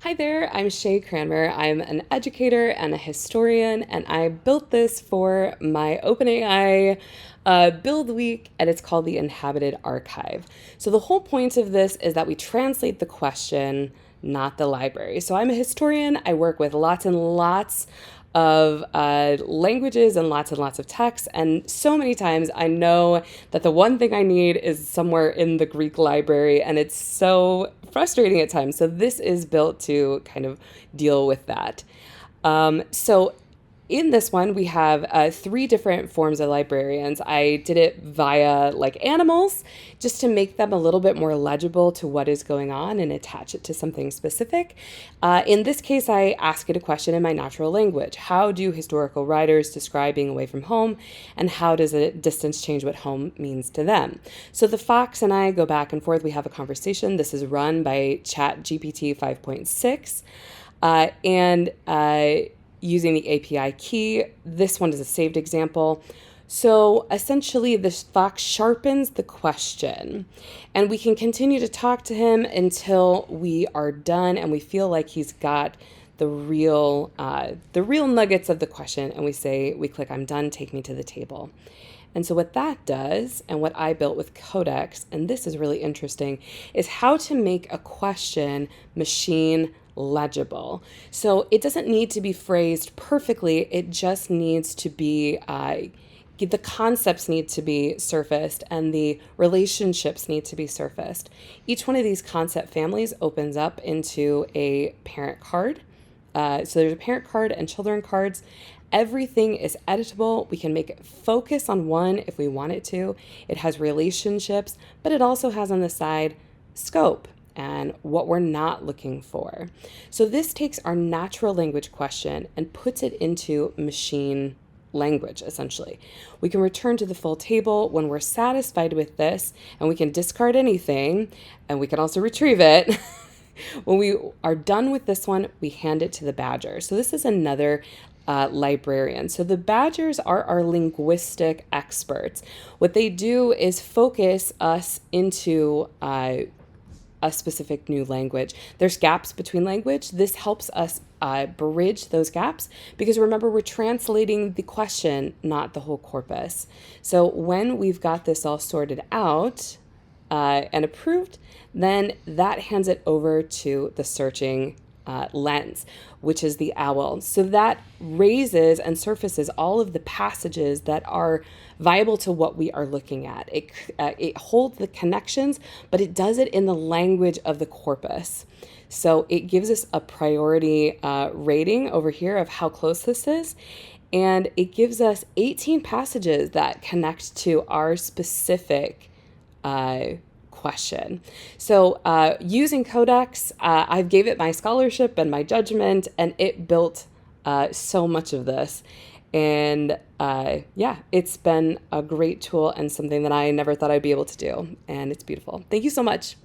Hi there, I'm Shay Cranmer. I'm an educator and a historian, and I built this for my OpenAI build week, and it's called the Inhabited Archive. So the whole point of this is that we translate the question, not the library. So I'm a historian. I work with lots and lots of languages and lots of texts. And so many times I know that the one thing I need is somewhere in the Greek library, and it's so frustrating at times. So this is built to kind of deal with that. So in this one, we have three different forms of librarians. I did it via like animals just to make them a little bit more legible to what is going on and attach it to something specific. In this case, I ask it a question in my natural language. How do historical writers describe being away from home, and how does a distance change what home means to them? So the fox and I go back and forth. We have a conversation. This is run by ChatGPT 5.6. And using the API key. This one is a saved example. So essentially, this fox sharpens the question, and we can continue to talk to him until we are done and we feel like he's got the real nuggets of the question. And we click, "I'm done. Take me to the table." And so what that does, and what I built with Codex, and this is really interesting, is how to make a question machine legible. So it doesn't need to be phrased perfectly. It just needs to be, the concepts need to be surfaced and the relationships need to be surfaced. Each one of these concept families opens up into a parent card. So there's a parent card and children cards. Everything is editable. We can make it focus on one if we want it to. It has relationships, but it also has on the side scope and what we're not looking for. So this takes our natural language question and puts it into machine language, essentially. We can return to the full table when we're satisfied with this, and we can discard anything, and we can also retrieve it. When we are done with this one, we hand it to the badger. So this is another librarian. So the badgers are our linguistic experts. What they do is focus us into a specific new language. There's gaps between language. This helps us bridge those gaps because remember, we're translating the question, not the whole corpus. So when we've got this all sorted out and approved, then that hands it over to the searching lens, which is the owl. So that raises and surfaces all of the passages that are viable to what we are looking at. It holds the connections, but it does it in the language of the corpus. So it gives us a priority rating over here of how close this is. And it gives us 18 passages that connect to our specific question. So using Codex, I gave it my scholarship and my judgment, and it built so much of this. And yeah, it's been a great tool and something that I never thought I'd be able to do. And it's beautiful. Thank you so much.